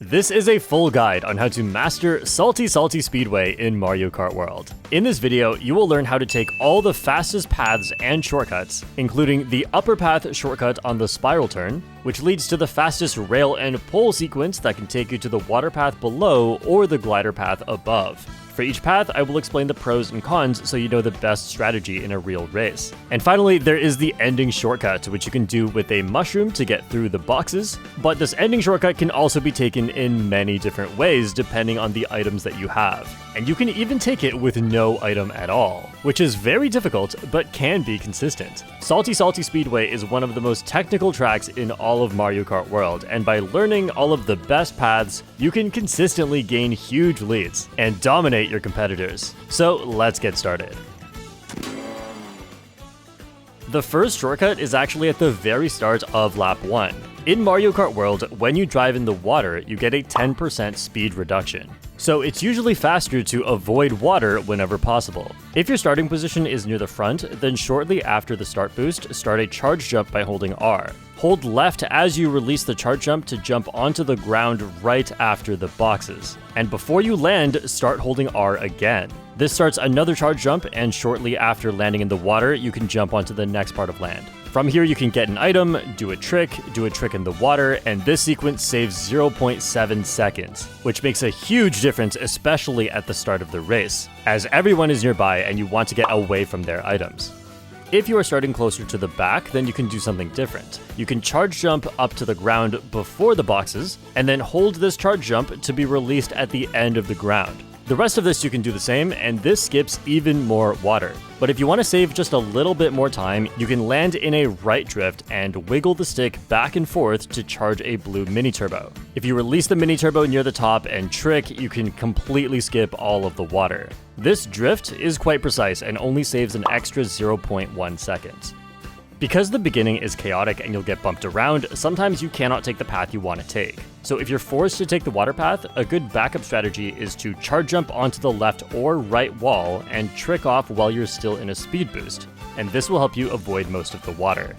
This is a full guide on how to master Salty Salty Speedway in Mario Kart World. In this video, you will learn how to take all the fastest paths and shortcuts, including the upper path shortcut on the spiral turn, which leads to the fastest rail and pole sequence that can take you to the water path below or the glider path above. For each path, I will explain the pros and cons so you know the best strategy in a real race. And finally, there is the ending shortcut, which you can do with a mushroom to get through the boxes, but this ending shortcut can also be taken in many different ways depending on the items that you have. And you can even take it with no item at all, which is very difficult but can be consistent. Salty Salty Speedway is one of the most technical tracks in all of Mario Kart World, and by learning all of the best paths, you can consistently gain huge leads and dominate your competitors. So let's get started. The first shortcut is actually at the very start of lap 1. In Mario Kart World, when you drive in the water, you get a 10% speed reduction. So it's usually faster to avoid water whenever possible. If your starting position is near the front, then shortly after the start boost, start a charge jump by holding R. Hold left as you release the charge jump to jump onto the ground right after the boxes. And before you land, start holding R again. This starts another charge jump, and shortly after landing in the water, you can jump onto the next part of land. From here, you can get an item, do a trick in the water, and this sequence saves 0.7 seconds, which makes a huge difference, especially at the start of the race, as everyone is nearby and you want to get away from their items. If you are starting closer to the back, then you can do something different. You can charge jump up to the ground before the boxes, and then hold this charge jump to be released at the end of the ground. The rest of this you can do the same, and this skips even more water. But if you want to save just a little bit more time, you can land in a right drift and wiggle the stick back and forth to charge a blue mini turbo. If you release the mini turbo near the top and trick, you can completely skip all of the water. This drift is quite precise and only saves an extra 0.1 seconds. Because the beginning is chaotic and you'll get bumped around, sometimes you cannot take the path you want to take. So if you're forced to take the water path, a good backup strategy is to charge jump onto the left or right wall and trick off while you're still in a speed boost, and this will help you avoid most of the water.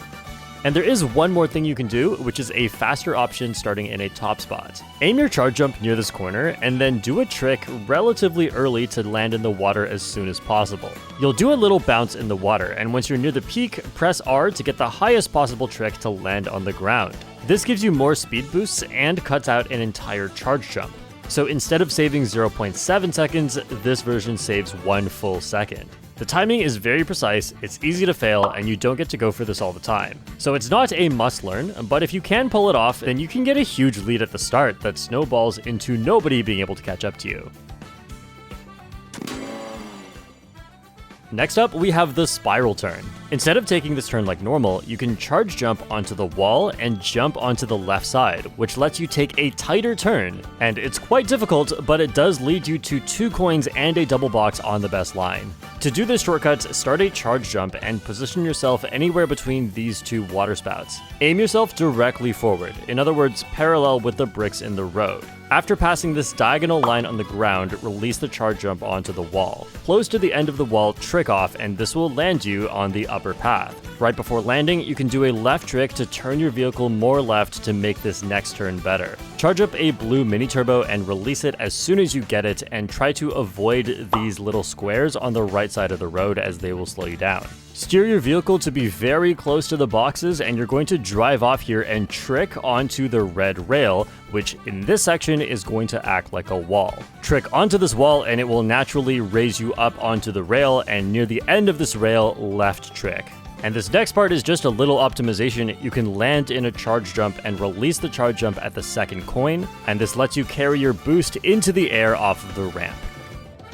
And there is one more thing you can do, which is a faster option starting in a top spot. Aim your charge jump near this corner, and then do a trick relatively early to land in the water as soon as possible. You'll do a little bounce in the water, and once you're near the peak, press R to get the highest possible trick to land on the ground. This gives you more speed boosts and cuts out an entire charge jump. So instead of saving 0.7 seconds, this version saves 1 full second. The timing is very precise, it's easy to fail, and you don't get to go for this all the time. So it's not a must learn, but if you can pull it off, then you can get a huge lead at the start that snowballs into nobody being able to catch up to you. Next up, we have the spiral turn. Instead of taking this turn like normal, you can charge jump onto the wall and jump onto the left side, which lets you take a tighter turn. And it's quite difficult, but it does lead you to 2 coins and a double box on the best line. To do this shortcut, start a charge jump and position yourself anywhere between these 2 water spouts. Aim yourself directly forward, in other words, parallel with the bricks in the road. After passing this diagonal line on the ground, release the charge jump onto the wall. Close to the end of the wall, trick off, and this will land you on the upper path. Right before landing, you can do a left trick to turn your vehicle more left to make this next turn better. Charge up a blue mini turbo and release it as soon as you get it, and try to avoid these little squares on the right side of the road as they will slow you down. Steer your vehicle to be very close to the boxes, and you're going to drive off here and trick onto the red rail, which in this section is going to act like a wall. Trick onto this wall and it will naturally raise you up onto the rail, and near the end of this rail, left trick. And this next part is just a little optimization. You can land in a charge jump and release the charge jump at the second coin, and this lets you carry your boost into the air off of the ramp.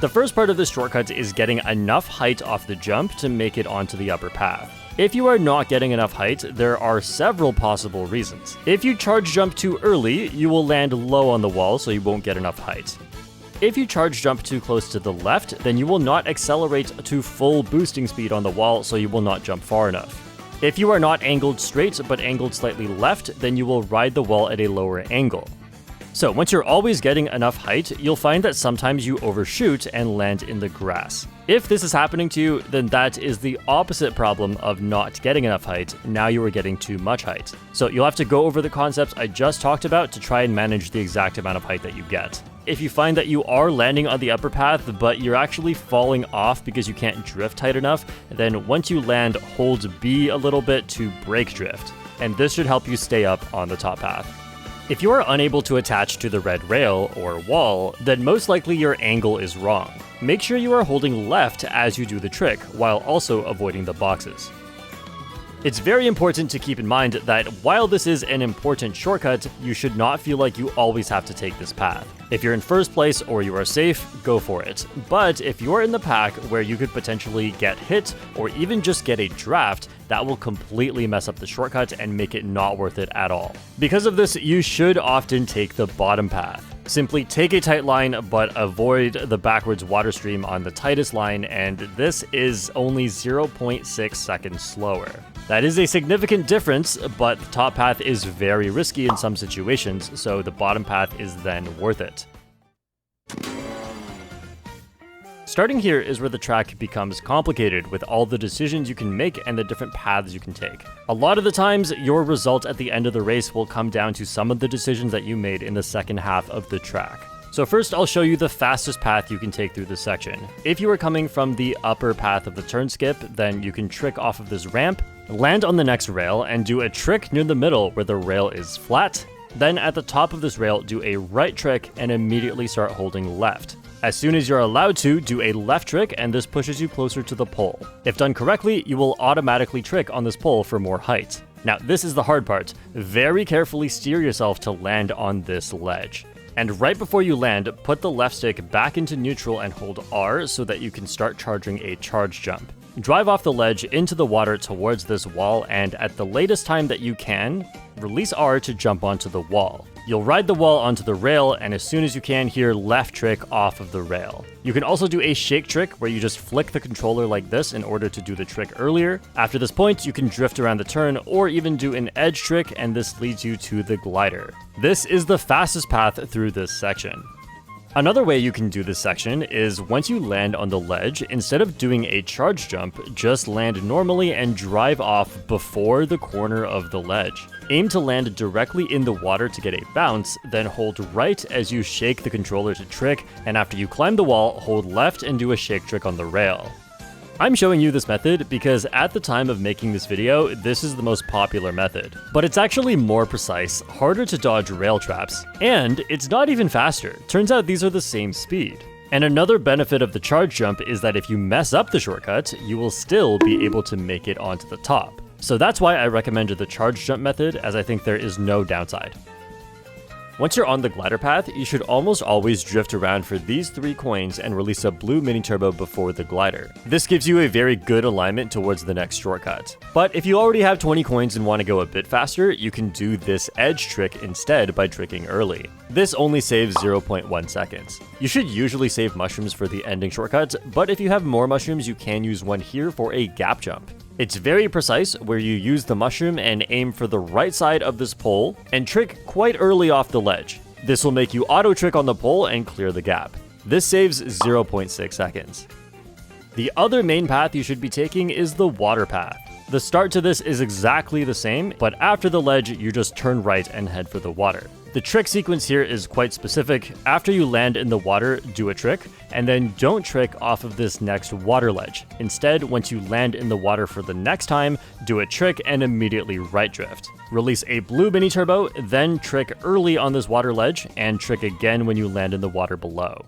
The first part of this shortcut is getting enough height off the jump to make it onto the upper path. If you are not getting enough height, there are several possible reasons. If you charge jump too early, you will land low on the wall, so you won't get enough height. If you charge jump too close to the left, then you will not accelerate to full boosting speed on the wall, so you will not jump far enough. If you are not angled straight but angled slightly left, then you will ride the wall at a lower angle. So once you're always getting enough height, you'll find that sometimes you overshoot and land in the grass. If this is happening to you, then that is the opposite problem of not getting enough height. Now you are getting too much height. So you'll have to go over the concepts I just talked about to try and manage the exact amount of height that you get. If you find that you are landing on the upper path, but you're actually falling off because you can't drift tight enough, then once you land, hold B a little bit to brake drift. And this should help you stay up on the top path. If you are unable to attach to the red rail or wall, then most likely your angle is wrong. Make sure you are holding left as you do the trick, while also avoiding the boxes. It's very important to keep in mind that while this is an important shortcut, you should not feel like you always have to take this path. If you're in first place or you are safe, go for it. But if you're in the pack where you could potentially get hit or even just get a draft, that will completely mess up the shortcut and make it not worth it at all. Because of this, you should often take the bottom path. Simply take a tight line, but avoid the backwards water stream on the tightest line, and this is only 0.6 seconds slower. That is a significant difference, but the top path is very risky in some situations, so the bottom path is then worth it. Starting here is where the track becomes complicated with all the decisions you can make and the different paths you can take. A lot of the times, your result at the end of the race will come down to some of the decisions that you made in the second half of the track. So first, I'll show you the fastest path you can take through this section. If you are coming from the upper path of the turn skip, then you can trick off of this ramp, land on the next rail, and do a trick near the middle where the rail is flat. Then at the top of this rail, do a right trick and immediately start holding left. As soon as you're allowed to, do a left trick, and this pushes you closer to the pole. If done correctly, you will automatically trick on this pole for more height. Now, this is the hard part. Very carefully steer yourself to land on this ledge. And right before you land, put the left stick back into neutral and hold R so that you can start charging a charge jump. Drive off the ledge into the water towards this wall, and at the latest time that you can, release R to jump onto the wall. You'll ride the wall onto the rail, and as soon as you can, hear left trick off of the rail. You can also do a shake trick where you just flick the controller like this in order to do the trick earlier. After this point, you can drift around the turn or even do an edge trick, and this leads you to the glider. This is the fastest path through this section. Another way you can do this section is once you land on the ledge, instead of doing a charge jump, just land normally and drive off before the corner of the ledge. Aim to land directly in the water to get a bounce, then hold right as you shake the controller to trick, and after you climb the wall, hold left and do a shake trick on the rail. I'm showing you this method because at the time of making this video, this is the most popular method. But it's actually more precise, harder to dodge rail traps, and it's not even faster. Turns out these are the same speed. And another benefit of the charge jump is that if you mess up the shortcut, you will still be able to make it onto the top. So that's why I recommended the charge jump method, as I think there is no downside. Once you're on the glider path, you should almost always drift around for these 3 coins and release a blue mini turbo before the glider. This gives you a very good alignment towards the next shortcut. But if you already have 20 coins and want to go a bit faster, you can do this edge trick instead by tricking early. This only saves 0.1 seconds. You should usually save mushrooms for the ending shortcut, but if you have more mushrooms, you can use one here for a gap jump. It's very precise, where you use the mushroom and aim for the right side of this pole and trick quite early off the ledge. This will make you auto trick on the pole and clear the gap. This saves 0.6 seconds. The other main path you should be taking is the water path. The start to this is exactly the same, but after the ledge, you just turn right and head for the water. The trick sequence here is quite specific. After you land in the water, do a trick, and then don't trick off of this next water ledge. Instead, once you land in the water for the next time, do a trick and immediately right drift. Release a blue mini turbo, then trick early on this water ledge, and trick again when you land in the water below.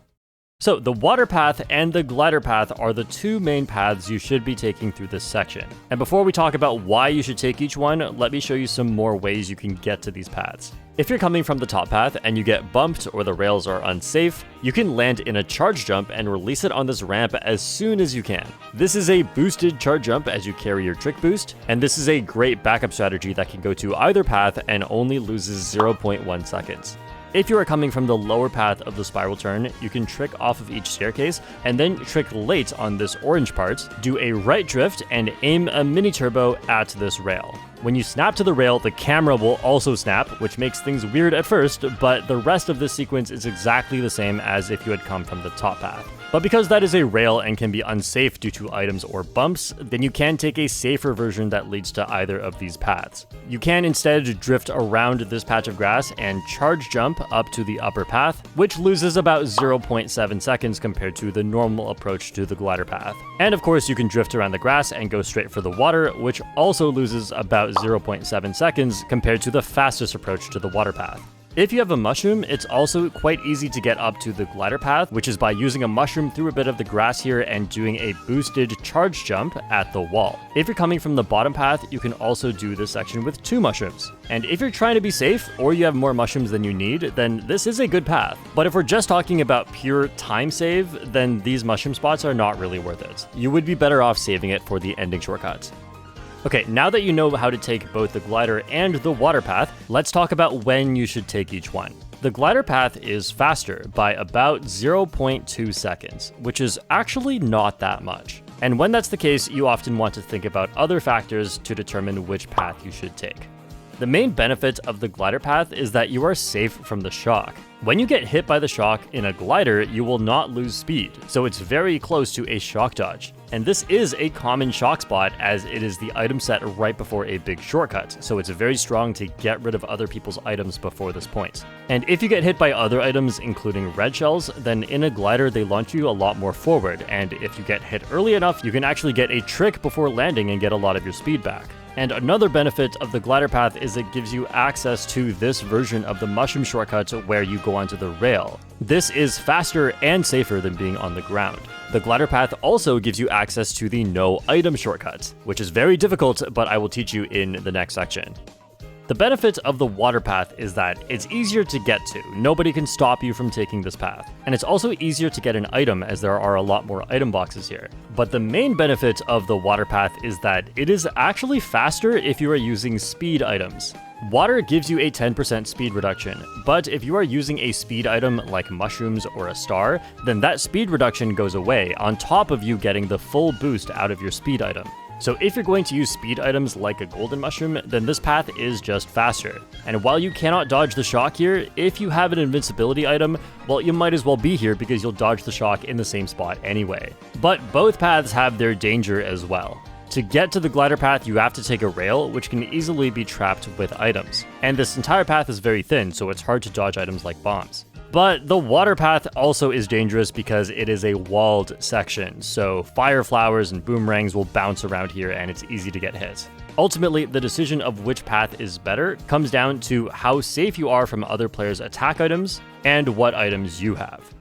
So the water path and the glider path are the 2 main paths you should be taking through this section. And before we talk about why you should take each one, let me show you some more ways you can get to these paths. If you're coming from the top path and you get bumped or the rails are unsafe, you can land in a charge jump and release it on this ramp as soon as you can. This is a boosted charge jump as you carry your trick boost, and this is a great backup strategy that can go to either path and only loses 0.1 seconds. If you are coming from the lower path of the spiral turn, you can trick off of each staircase and then trick late on this orange part, do a right drift, and aim a mini turbo at this rail. When you snap to the rail, the camera will also snap, which makes things weird at first, but the rest of this sequence is exactly the same as if you had come from the top path. But because that is a rail and can be unsafe due to items or bumps, then you can take a safer version that leads to either of these paths. You can instead drift around this patch of grass and charge jump up to the upper path, which loses about 0.7 seconds compared to the normal approach to the glider path. And of course, you can drift around the grass and go straight for the water, which also loses about 0.7 seconds compared to the fastest approach to the water path. If you have a mushroom, it's also quite easy to get up to the glider path, which is by using a mushroom through a bit of the grass here and doing a boosted charge jump at the wall. If you're coming from the bottom path, you can also do this section with 2 mushrooms. And if you're trying to be safe, or you have more mushrooms than you need, then this is a good path. But if we're just talking about pure time save, then these mushroom spots are not really worth it. You would be better off saving it for the ending shortcut. Okay, now that you know how to take both the glider and the water path, let's talk about when you should take each one. The glider path is faster by about 0.2 seconds, which is actually not that much. And when that's the case, you often want to think about other factors to determine which path you should take. The main benefit of the glider path is that you are safe from the shock. When you get hit by the shock in a glider, you will not lose speed, so it's very close to a shock dodge. And this is a common shock spot as it is the item set right before a big shortcut, so it's very strong to get rid of other people's items before this point. And if you get hit by other items, including red shells, then in a glider they launch you a lot more forward, and if you get hit early enough, you can actually get a trick before landing and get a lot of your speed back. And another benefit of the glider path is it gives you access to this version of the mushroom shortcut where you go onto the rail. This is faster and safer than being on the ground. The glider path also gives you access to the no item shortcut, which is very difficult, but I will teach you in the next section. The benefit of the water path is that it's easier to get to. Nobody can stop you from taking this path. And it's also easier to get an item as there are a lot more item boxes here. But the main benefit of the water path is that it is actually faster if you are using speed items. Water gives you a 10% speed reduction, but if you are using a speed item like mushrooms or a star, then that speed reduction goes away on top of you getting the full boost out of your speed item. So if you're going to use speed items like a golden mushroom, then this path is just faster. And while you cannot dodge the shock here, if you have an invincibility item, well, you might as well be here because you'll dodge the shock in the same spot anyway. But both paths have their danger as well. To get to the glider path, you have to take a rail, which can easily be trapped with items. And this entire path is very thin, so it's hard to dodge items like bombs. But the water path also is dangerous because it is a walled section, so fire flowers and boomerangs will bounce around here and it's easy to get hit. Ultimately, the decision of which path is better comes down to how safe you are from other players' attack items and what items you have.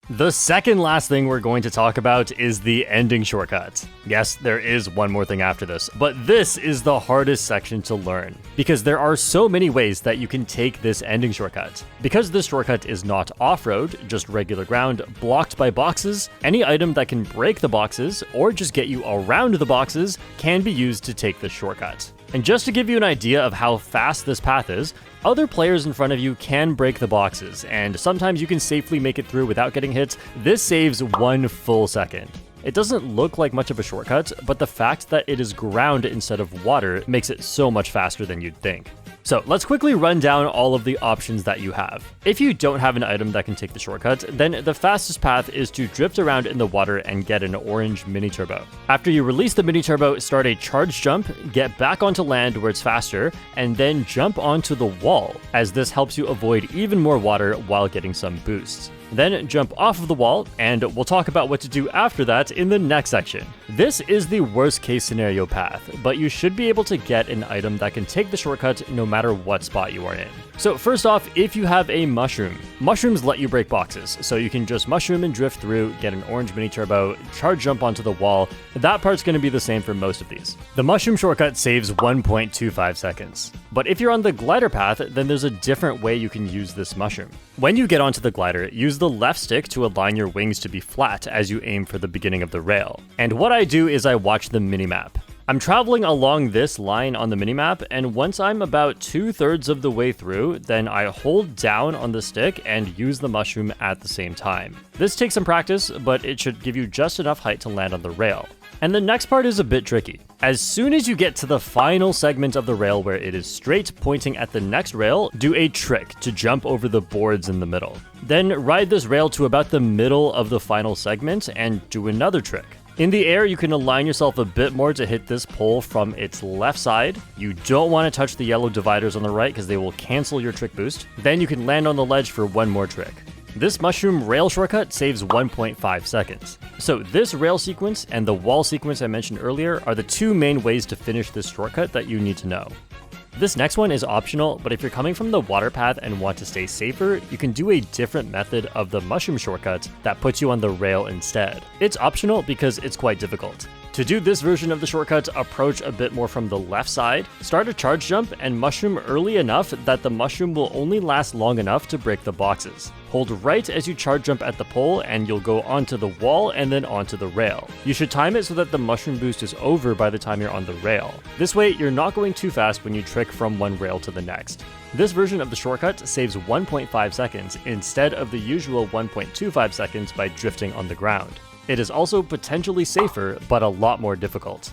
The second last thing we're going to talk about is the ending shortcut. Yes, there is one more thing after this, but this is the hardest section to learn, because there are so many ways that you can take this ending shortcut. Because this shortcut is not off-road, just regular ground, blocked by boxes, any item that can break the boxes, or just get you around the boxes, can be used to take this shortcut. And just to give you an idea of how fast this path is, other players in front of you can break the boxes, and sometimes you can safely make it through without getting hit. This saves 1 full second. It doesn't look like much of a shortcut, but the fact that it is ground instead of water makes it so much faster than you'd think. So let's quickly run down all of the options that you have. If you don't have an item that can take the shortcut, then the fastest path is to drift around in the water and get an orange mini turbo. After you release the mini turbo, start a charge jump, get back onto land where it's faster, and then jump onto the wall, as this helps you avoid even more water while getting some boosts. Then jump off of the wall, and we'll talk about what to do after that in the next section. This is the worst case scenario path, but you should be able to get an item that can take the shortcut no matter what spot you are in. So first off, if you have a mushroom, mushrooms let you break boxes, so you can just mushroom and drift through, get an orange mini turbo, charge jump onto the wall. That part's going to be the same for most of these. The mushroom shortcut saves 1.25 seconds. But if you're on the glider path, then there's a different way you can use this mushroom. When you get onto the glider, use the left stick to align your wings to be flat as you aim for the beginning of the rail. And what I do is I watch the minimap. I'm traveling along this line on the minimap, and once I'm about 2/3 of the way through, then I hold down on the stick and use the mushroom at the same time. This takes some practice, but it should give you just enough height to land on the rail. And the next part is a bit tricky. As soon as you get to the final segment of the rail where it is straight pointing at the next rail, do a trick to jump over the boards in the middle. Then ride this rail to about the middle of the final segment and do another trick. In the air, you can align yourself a bit more to hit this pole from its left side. You don't want to touch the yellow dividers on the right because they will cancel your trick boost. Then you can land on the ledge for one more trick. This mushroom rail shortcut saves 1.5 seconds. So this rail sequence and the wall sequence I mentioned earlier are the two main ways to finish this shortcut that you need to know. This next one is optional, but if you're coming from the water path and want to stay safer, you can do a different method of the mushroom shortcut that puts you on the rail instead. It's optional because it's quite difficult. To do this version of the shortcut, approach a bit more from the left side, start a charge jump, and mushroom early enough that the mushroom will only last long enough to break the boxes. Hold right as you charge jump at the pole and you'll go onto the wall and then onto the rail. You should time it so that the mushroom boost is over by the time you're on the rail. This way, you're not going too fast when you trick from one rail to the next. This version of the shortcut saves 1.5 seconds instead of the usual 1.25 seconds by drifting on the ground. It is also potentially safer, but a lot more difficult.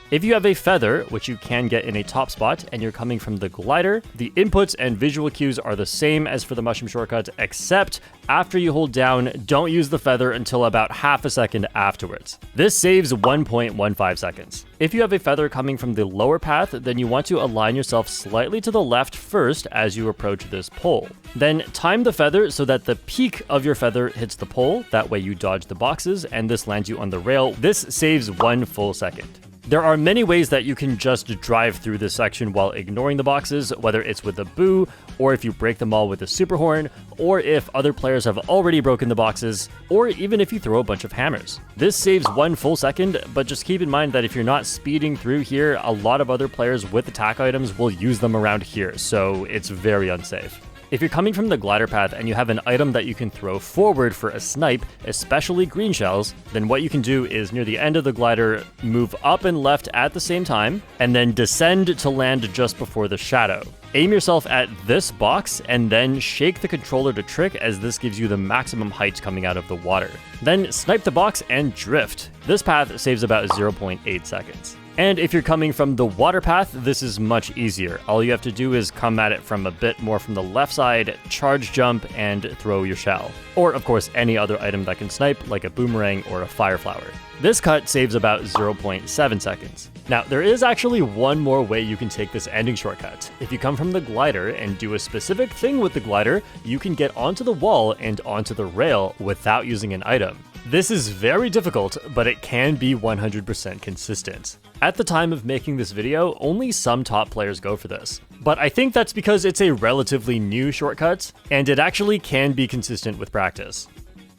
If you have a feather, which you can get in a top spot, and you're coming from the glider, the inputs and visual cues are the same as for the mushroom shortcut, except after you hold down, don't use the feather until about half a second afterwards. This saves 1.15 seconds. If you have a feather coming from the lower path, then you want to align yourself slightly to the left first as you approach this pole. Then time the feather so that the peak of your feather hits the pole, that way you dodge the boxes, and this lands you on the rail. This saves 1 full second. There are many ways that you can just drive through this section while ignoring the boxes, whether it's with a boo, or if you break them all with a super horn, or if other players have already broken the boxes, or even if you throw a bunch of hammers. This saves 1 full second, but just keep in mind that if you're not speeding through here, a lot of other players with attack items will use them around here, so it's very unsafe. If you're coming from the glider path and you have an item that you can throw forward for a snipe, especially green shells, then what you can do is near the end of the glider, move up and left at the same time, and then descend to land just before the shadow. Aim yourself at this box and then shake the controller to trick, as this gives you the maximum height coming out of the water. Then snipe the box and drift. This path saves about 0.8 seconds. And if you're coming from the water path, this is much easier. All you have to do is come at it from a bit more from the left side, charge jump, and throw your shell. Or, of course, any other item that can snipe, like a boomerang or a fire flower. This cut saves about 0.7 seconds. Now, there is actually one more way you can take this ending shortcut. If you come from the glider and do a specific thing with the glider, you can get onto the wall and onto the rail without using an item. This is very difficult, but it can be 100% consistent. At the time of making this video, only some top players go for this. But I think that's because it's a relatively new shortcut, and it actually can be consistent with practice.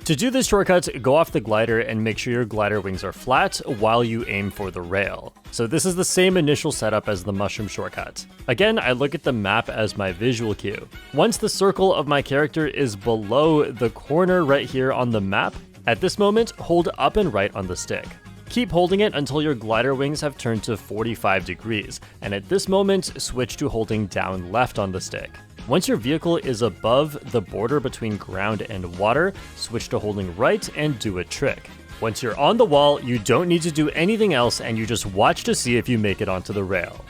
To do this shortcut, go off the glider and make sure your glider wings are flat while you aim for the rail. So this is the same initial setup as the mushroom shortcut. Again, I look at the map as my visual cue. Once the circle of my character is below the corner right here on the map, at this moment, hold up and right on the stick. Keep holding it until your glider wings have turned to 45 degrees, and at this moment, switch to holding down left on the stick. Once your vehicle is above the border between ground and water, switch to holding right and do a trick. Once you're on the wall, you don't need to do anything else, and you just watch to see if you make it onto the rail.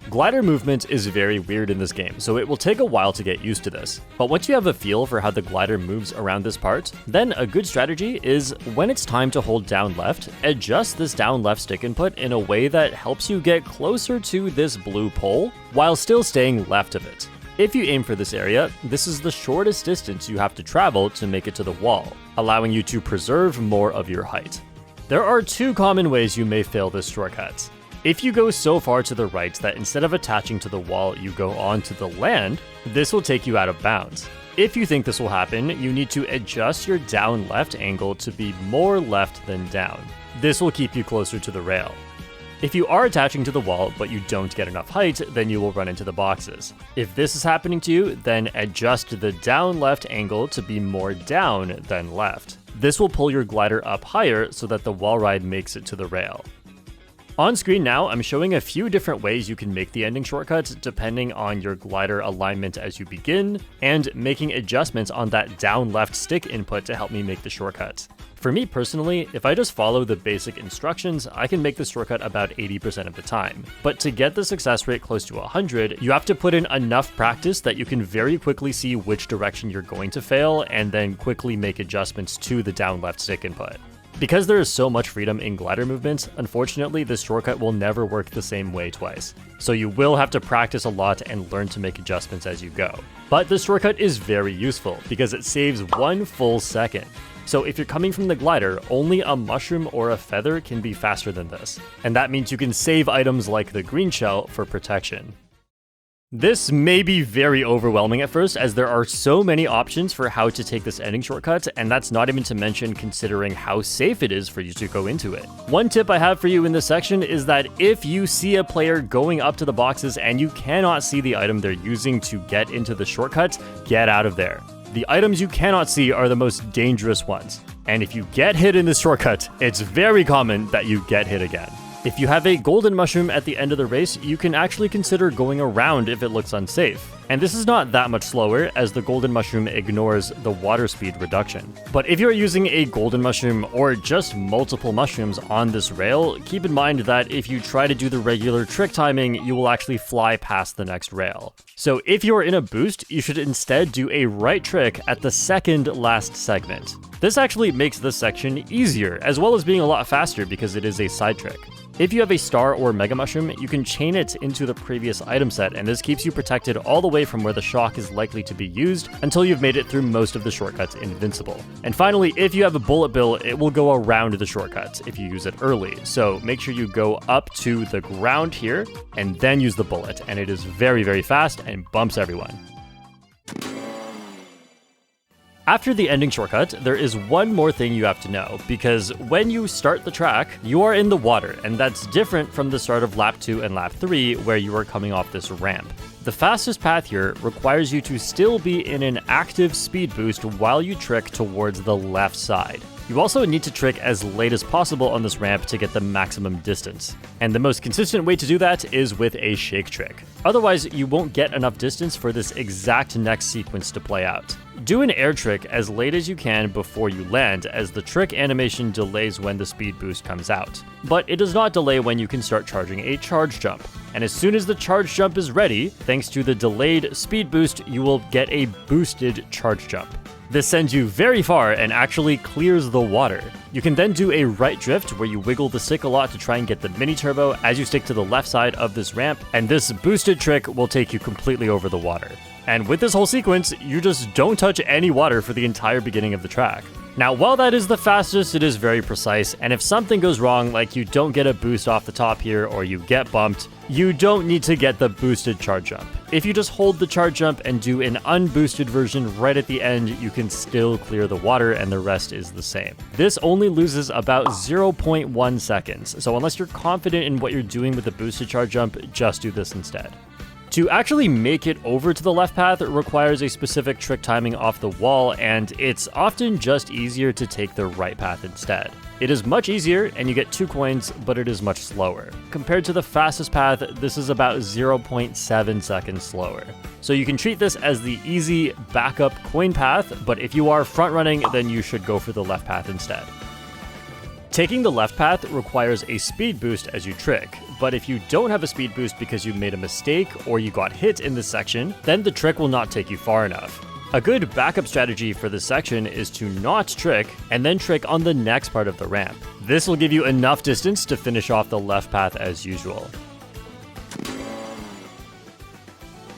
Glider movement is very weird in this game, so it will take a while to get used to this. But once you have a feel for how the glider moves around this part, then a good strategy is, when it's time to hold down left, adjust this down left stick input in a way that helps you get closer to this blue pole, while still staying left of it. If you aim for this area, this is the shortest distance you have to travel to make it to the wall, allowing you to preserve more of your height. There are two common ways you may fail this shortcut. If you go so far to the right that instead of attaching to the wall, you go onto the land, this will take you out of bounds. If you think this will happen, you need to adjust your down left angle to be more left than down. This will keep you closer to the rail. If you are attaching to the wall, but you don't get enough height, then you will run into the boxes. If this is happening to you, then adjust the down left angle to be more down than left. This will pull your glider up higher so that the wall ride makes it to the rail. On screen now, I'm showing a few different ways you can make the ending shortcut depending on your glider alignment as you begin, and making adjustments on that down left stick input to help me make the shortcut. For me personally, if I just follow the basic instructions, I can make the shortcut about 80% of the time. But to get the success rate close to 100, you have to put in enough practice that you can very quickly see which direction you're going to fail and then quickly make adjustments to the down left stick input. Because there is so much freedom in glider movements, unfortunately this shortcut will never work the same way twice. So you will have to practice a lot and learn to make adjustments as you go. But this shortcut is very useful because it saves 1 full second. So if you're coming from the glider, only a mushroom or a feather can be faster than this. And that means you can save items like the green shell for protection. This may be very overwhelming at first, as there are so many options for how to take this ending shortcut, and that's not even to mention considering how safe it is for you to go into it. One tip I have for you in this section is that if you see a player going up to the boxes and you cannot see the item they're using to get into the shortcut, get out of there. The items you cannot see are the most dangerous ones, and if you get hit in this shortcut, it's very common that you get hit again. If you have a golden mushroom at the end of the race, you can actually consider going around if it looks unsafe. And this is not that much slower, as the golden mushroom ignores the water speed reduction. But if you're using a golden mushroom or just multiple mushrooms on this rail, keep in mind that if you try to do the regular trick timing, you will actually fly past the next rail. So if you're in a boost, you should instead do a right trick at the second last segment. This actually makes this section easier, as well as being a lot faster because it is a side trick. If you have a star or mega mushroom, you can chain it into the previous item set, and this keeps you protected all the way from where the shock is likely to be used until you've made it through most of the shortcuts invincible. And finally, if you have a bullet bill, it will go around the shortcuts if you use it early, so make sure you go up to the ground here and then use the bullet, and it is very, very fast and bumps everyone. After the ending shortcut, there is one more thing you have to know, because when you start the track, you are in the water, and that's different from the start of lap 2 and lap 3, where you are coming off this ramp. The fastest path here requires you to still be in an active speed boost while you trick towards the left side. You also need to trick as late as possible on this ramp to get the maximum distance. And the most consistent way to do that is with a shake trick. Otherwise, you won't get enough distance for this exact next sequence to play out. Do an air trick as late as you can before you land, as the trick animation delays when the speed boost comes out. But it does not delay when you can start charging a charge jump. And as soon as the charge jump is ready, thanks to the delayed speed boost, you will get a boosted charge jump. This sends you very far and actually clears the water. You can then do a right drift where you wiggle the stick a lot to try and get the mini turbo as you stick to the left side of this ramp, and this boosted trick will take you completely over the water. And with this whole sequence, you just don't touch any water for the entire beginning of the track. Now, while that is the fastest, it is very precise, and if something goes wrong, like you don't get a boost off the top here or you get bumped, you don't need to get the boosted charge jump. If you just hold the charge jump and do an unboosted version right at the end, you can still clear the water and the rest is the same. This only loses about 0.1 seconds, so unless you're confident in what you're doing with the boosted charge jump, just do this instead. To actually make it over to the left path requires a specific trick timing off the wall, and it's often just easier to take the right path instead. It is much easier, and you get 2 coins, but it is much slower. Compared to the fastest path, this is about 0.7 seconds slower. So you can treat this as the easy backup coin path, but if you are front running, then you should go for the left path instead. Taking the left path requires a speed boost as you trick, but if you don't have a speed boost because you made a mistake or you got hit in this section, then the trick will not take you far enough. A good backup strategy for this section is to not trick and then trick on the next part of the ramp. This will give you enough distance to finish off the left path as usual.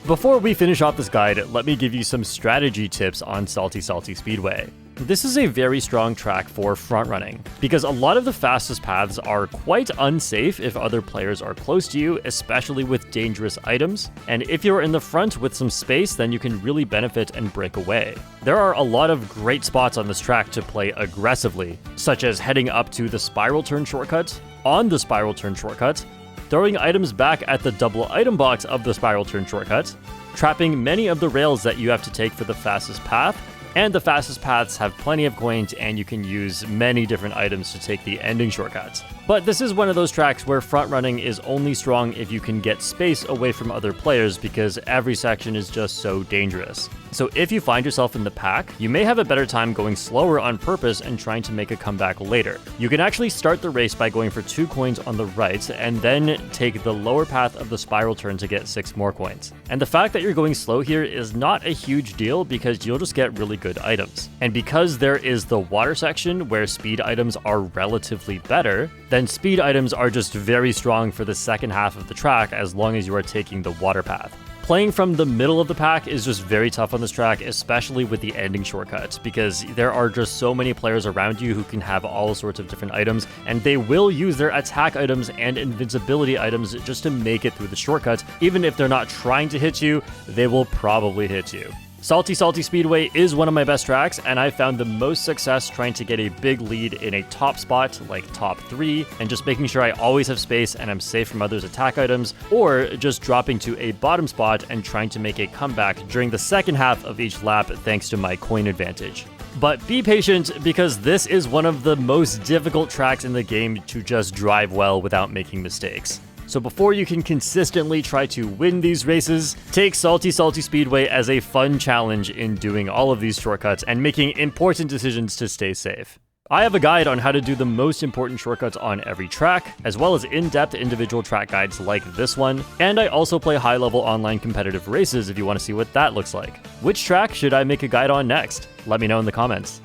Before we finish off this guide, let me give you some strategy tips on Salty Salty Speedway. This is a very strong track for front running, because a lot of the fastest paths are quite unsafe if other players are close to you, especially with dangerous items, and if you're in the front with some space, then you can really benefit and break away. There are a lot of great spots on this track to play aggressively, such as heading up to the spiral turn shortcut, on the spiral turn shortcut, throwing items back at the double item box of the spiral turn shortcut, trapping many of the rails that you have to take for the fastest path, and the fastest paths have plenty of coins and you can use many different items to take the ending shortcuts. But this is one of those tracks where front running is only strong if you can get space away from other players because every section is just so dangerous. So if you find yourself in the pack, you may have a better time going slower on purpose and trying to make a comeback later. You can actually start the race by going for 2 coins on the right and then take the lower path of the spiral turn to get 6 more coins. And the fact that you're going slow here is not a huge deal because you'll just get really good items. And because there is the water section where speed items are relatively better, then speed items are just very strong for the second half of the track as long as you are taking the water path. Playing from the middle of the pack is just very tough on this track, especially with the ending shortcuts, because there are just so many players around you who can have all sorts of different items, and they will use their attack items and invincibility items just to make it through the shortcuts. Even if they're not trying to hit you, they will probably hit you. Salty Salty Speedway is one of my best tracks, and I found the most success trying to get a big lead in a top spot, like top 3, and just making sure I always have space and I'm safe from others' attack items, or just dropping to a bottom spot and trying to make a comeback during the second half of each lap thanks to my coin advantage. But be patient, because this is one of the most difficult tracks in the game to just drive well without making mistakes. So before you can consistently try to win these races, take Salty Salty Speedway as a fun challenge in doing all of these shortcuts and making important decisions to stay safe. I have a guide on how to do the most important shortcuts on every track, as well as in-depth individual track guides like this one, and I also play high-level online competitive races if you want to see what that looks like. Which track should I make a guide on next? Let me know in the comments.